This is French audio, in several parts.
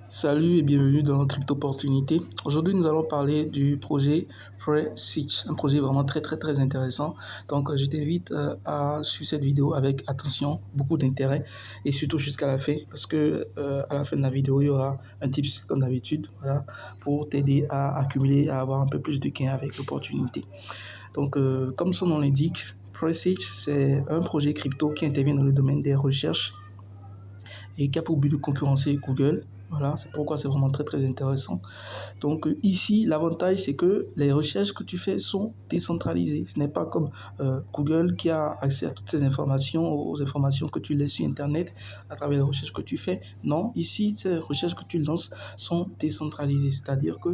Salut et bienvenue dans Crypto Opportunité. Aujourd'hui, nous allons parler du projet Presage, un projet vraiment très intéressant. Donc, je t'invite à suivre cette vidéo avec attention, beaucoup d'intérêt et surtout jusqu'à la fin parce que à la fin de la vidéo, il y aura un tips comme d'habitude, voilà, pour t'aider à accumuler, à avoir un peu plus de gains avec l'opportunité. Donc, comme son nom l'indique, Presage, c'est un projet crypto qui intervient dans le domaine des recherches et qui a pour but de concurrencer Google. Voilà, c'est pourquoi c'est vraiment très intéressant. Donc ici, l'avantage, c'est que les recherches que tu fais sont décentralisées. Ce n'est pas comme Google qui a accès à toutes ces informations, aux informations que tu laisses sur Internet à travers les recherches que tu fais. Non, ici, ces recherches que tu lances sont décentralisées. C'est-à-dire que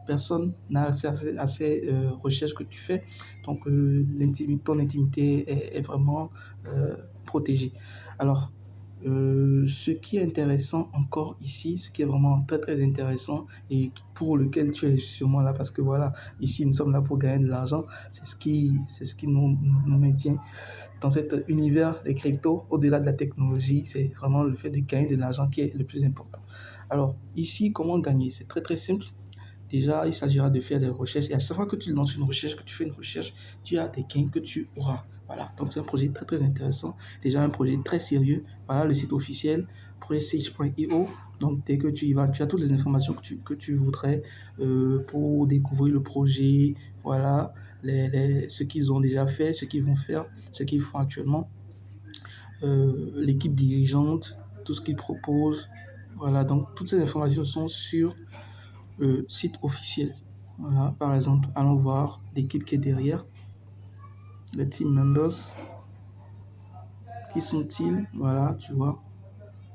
personne n'a accès à ces recherches que tu fais. Donc, ton intimité est vraiment protégée. Alors, ce qui est intéressant encore ici, ce qui est vraiment très intéressant et pour lequel tu es sûrement là, parce que voilà, ici nous sommes là pour gagner de l'argent, c'est ce qui nous maintient dans cet univers des cryptos, au-delà de la technologie, c'est vraiment le fait de gagner de l'argent qui est le plus important. Alors ici, comment gagner? C'est très simple. Déjà, il s'agira de faire des recherches et à chaque fois que tu lances une recherche, que tu fais une recherche, tu as des gains que tu auras. Voilà, donc c'est un projet très intéressant. Déjà, un projet très sérieux. Voilà le site officiel, presage.io. Donc, dès que tu y vas, tu as toutes les informations que tu voudrais pour découvrir le projet. Voilà, ce qu'ils ont déjà fait, ce qu'ils vont faire, ce qu'ils font actuellement, l'équipe dirigeante, tout ce qu'ils proposent. Voilà, donc toutes ces informations sont sur le site officiel. Voilà, par exemple, allons voir l'équipe qui est derrière, les team members. Qui sont-ils? Voilà, tu vois.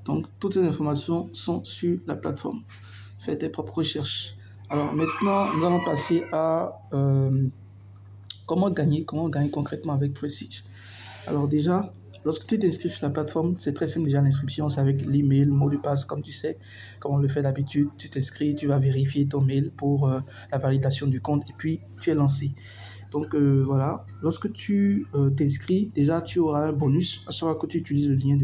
Donc, toutes ces informations sont sur la plateforme. Fais tes propres recherches. Alors, maintenant, nous allons passer à comment gagner concrètement avec Presage. Alors, déjà, lorsque tu t'inscris sur la plateforme, c'est très simple déjà l'inscription, c'est avec l'email, mot de passe, comme tu sais, comme on le fait d'habitude. Tu t'inscris, tu vas vérifier ton mail pour la validation du compte et puis tu es lancé. Donc voilà, lorsque tu t'inscris, déjà tu auras un bonus à chaque fois que tu utilises le lien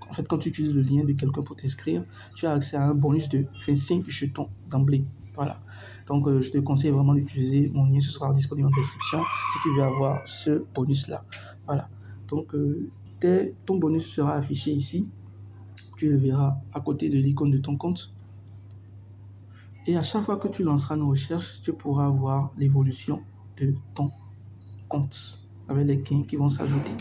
en fait, quand tu utilises le lien de quelqu'un pour t'inscrire, tu as accès à un bonus de 25 jetons d'emblée. Voilà. Donc je te conseille vraiment d'utiliser mon lien, ce sera disponible en description si tu veux avoir ce bonus-là. Voilà. Donc ton bonus sera affiché ici. Tu le verras à côté de l'icône de ton compte. Et à chaque fois que tu lanceras une recherche, tu pourras voir l'évolution de ton compte avec les gains qui vont s'ajouter.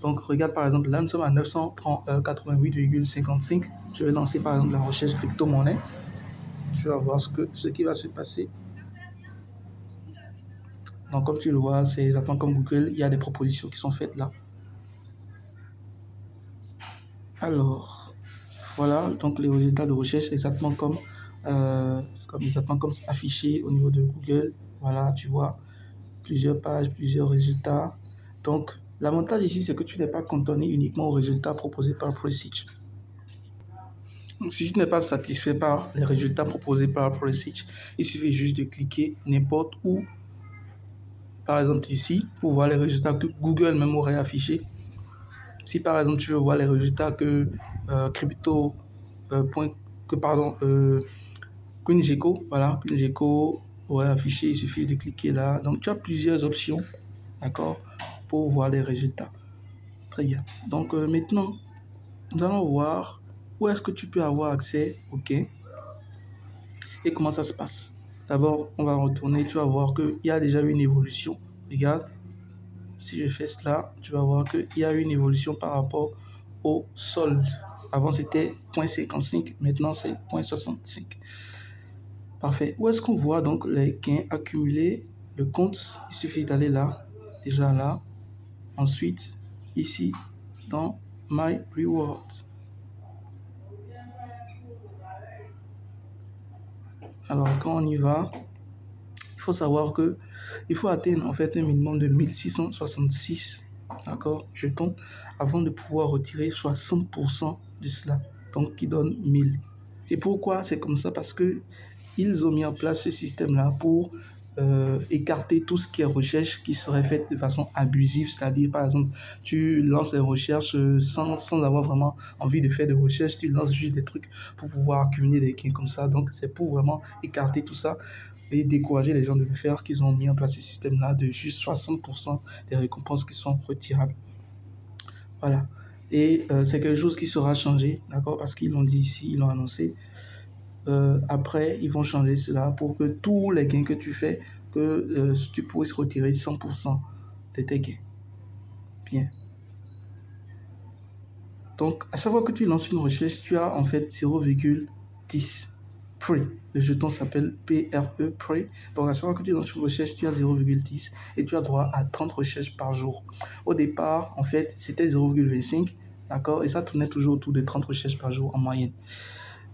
Donc, regarde par exemple, là nous sommes à 988,55. Je vais lancer par exemple la recherche crypto-monnaie. Tu vas voir ce qui va se passer. Donc, comme tu le vois, c'est exactement comme Google. Il y a des propositions qui sont faites là. Alors, voilà, donc les résultats de recherche, exactement comme affiché au niveau de Google. Voilà, tu vois, plusieurs pages, plusieurs résultats. Donc, l'avantage ici, c'est que tu n'es pas cantonné uniquement aux résultats proposés par Presage. Si tu n'es pas satisfait par les résultats proposés par Presage, il suffit juste de cliquer n'importe où. Par exemple ici, pour voir les résultats que Google même aurait affichés. Si par exemple tu veux voir les résultats que crypto, CoinGecko, voilà, CoinGecko aurait affiché, il suffit de cliquer là. Donc tu as plusieurs options, d'accord, pour voir les résultats. Très bien. Donc maintenant, nous allons voir où est-ce que tu peux avoir accès au gain et comment ça se passe. D'abord, on va retourner, tu vas voir qu'il y a déjà une évolution. Regarde, si je fais cela, tu vas voir qu'il y a une évolution par rapport au solde. Avant, c'était 0,55, maintenant c'est 0,65. Parfait. Où est-ce qu'on voit donc les gains accumulés? Le compte, il suffit d'aller là, déjà là. Ensuite, ici, dans My Reward. Alors, quand on y va, il faut savoir que il faut atteindre en fait un minimum de 1666, d'accord, jetons, avant de pouvoir retirer 60% de cela, donc qui donne 1000. Et pourquoi c'est comme ça? Parce que ils ont mis en place ce système-là pour écarter tout ce qui est recherche qui serait fait de façon abusive, c'est-à-dire par exemple tu lances des recherches sans avoir vraiment envie de faire des recherches, tu lances juste des trucs pour pouvoir accumuler des gains comme ça. Donc c'est pour vraiment écarter tout ça et décourager les gens de le faire qu'ils ont mis en place ce système-là de juste 60% des récompenses qui sont retirables. Voilà. Et c'est quelque chose qui sera changé, d'accord, parce qu'ils l'ont dit ici, ils l'ont annoncé. Après, ils vont changer cela pour que tous les gains que tu fais, que tu puisses retirer 100% de tes gains. Bien. Donc, à chaque fois que tu lances une recherche, tu as en fait 0,10 prix. Le jeton s'appelle PRE, prix. Donc, à chaque fois que tu lances une recherche, tu as 0,10 et tu as droit à 30 recherches par jour. Au départ, en fait, c'était 0,25, d'accord? Et ça tournait toujours autour de 30 recherches par jour en moyenne.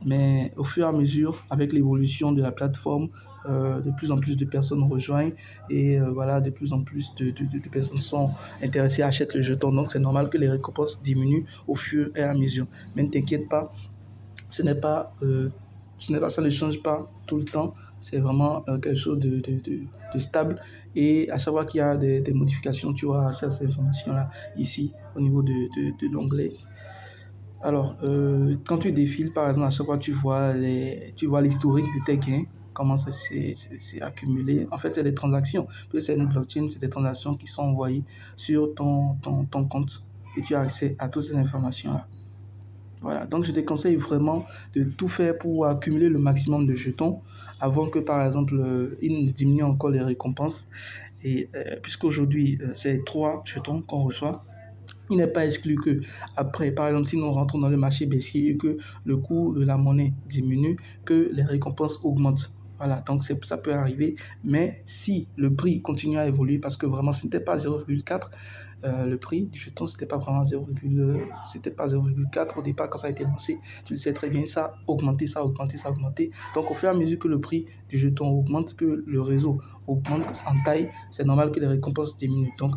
Mais au fur et à mesure, avec l'évolution de la plateforme, de plus en plus de personnes rejoignent et voilà, de plus en plus de personnes sont intéressées, achètent le jeton. Donc, c'est normal que les récompenses diminuent au fur et à mesure. Mais ne t'inquiète pas, ce n'est pas, ça ne change pas tout le temps. C'est vraiment quelque chose de stable. Et à chaque fois qu'il y a des modifications, tu auras accès à ces informations-là ici au niveau de l'onglet. Alors, quand tu défiles, par exemple, à chaque fois, tu vois l'historique de tes gains, comment ça s'est accumulé. En fait, c'est des transactions. Puis c'est une blockchain, c'est des transactions qui sont envoyées sur ton compte et tu as accès à toutes ces informations-là. Voilà, donc je te conseille vraiment de tout faire pour accumuler le maximum de jetons avant que, par exemple, il ne diminue encore les récompenses. Et puisqu'aujourd'hui, c'est 3 jetons qu'on reçoit, il n'est pas exclu que après, par exemple, si nous rentrons dans le marché baissier et que le cours de la monnaie diminue, que les récompenses augmentent. Voilà, donc ça peut arriver. Mais si le prix continue à évoluer, parce que vraiment, ce n'était pas 0,4, le prix du jeton, c'était pas vraiment 0,4 au départ quand ça a été lancé. Tu le sais très bien, ça a augmenté, ça a augmenté, ça a augmenté. Donc, au fur et à mesure que le prix du jeton augmente, que le réseau augmente en taille, c'est normal que les récompenses diminuent. Donc,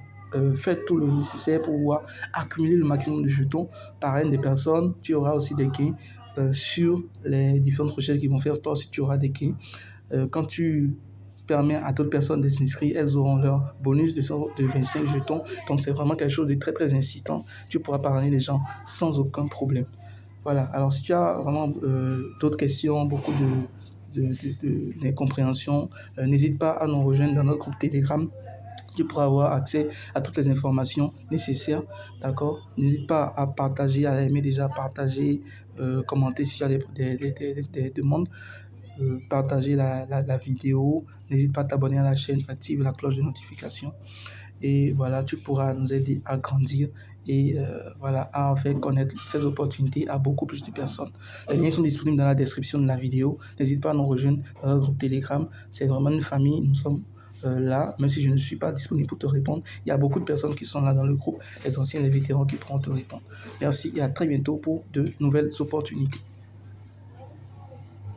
faites tout le nécessaire pour pouvoir accumuler le maximum de jetons par une des personnes. Tu auras aussi des gains sur les différentes recherches qu'ils vont faire. Toi aussi, tu auras des gains. Quand tu permets à d'autres personnes de s'inscrire, elles auront leur bonus de 25 jetons. Donc, c'est vraiment quelque chose de très, très incitant. Tu pourras parrainer les gens sans aucun problème. Voilà. Alors, si tu as vraiment d'autres questions, beaucoup d'incompréhension, n'hésite pas à nous rejoindre dans notre groupe Telegram. Tu pourras avoir accès à toutes les informations nécessaires, d'accord? N'hésite pas à partager, à aimer déjà, partager, commenter si tu as des demandes, partager la vidéo. N'hésite pas à t'abonner à la chaîne, active la cloche de notification. Et voilà, tu pourras nous aider à grandir et voilà, à en faire connaître ces opportunités à beaucoup plus de personnes. Les liens sont disponibles dans la description de la vidéo. N'hésite pas à nous rejoindre dans notre groupe Telegram. C'est vraiment une famille. Nous sommes là, même si je ne suis pas disponible pour te répondre, il y a beaucoup de personnes qui sont là dans le groupe, les anciens, les vétérans qui pourront te répondre. Merci et à très bientôt pour de nouvelles opportunités.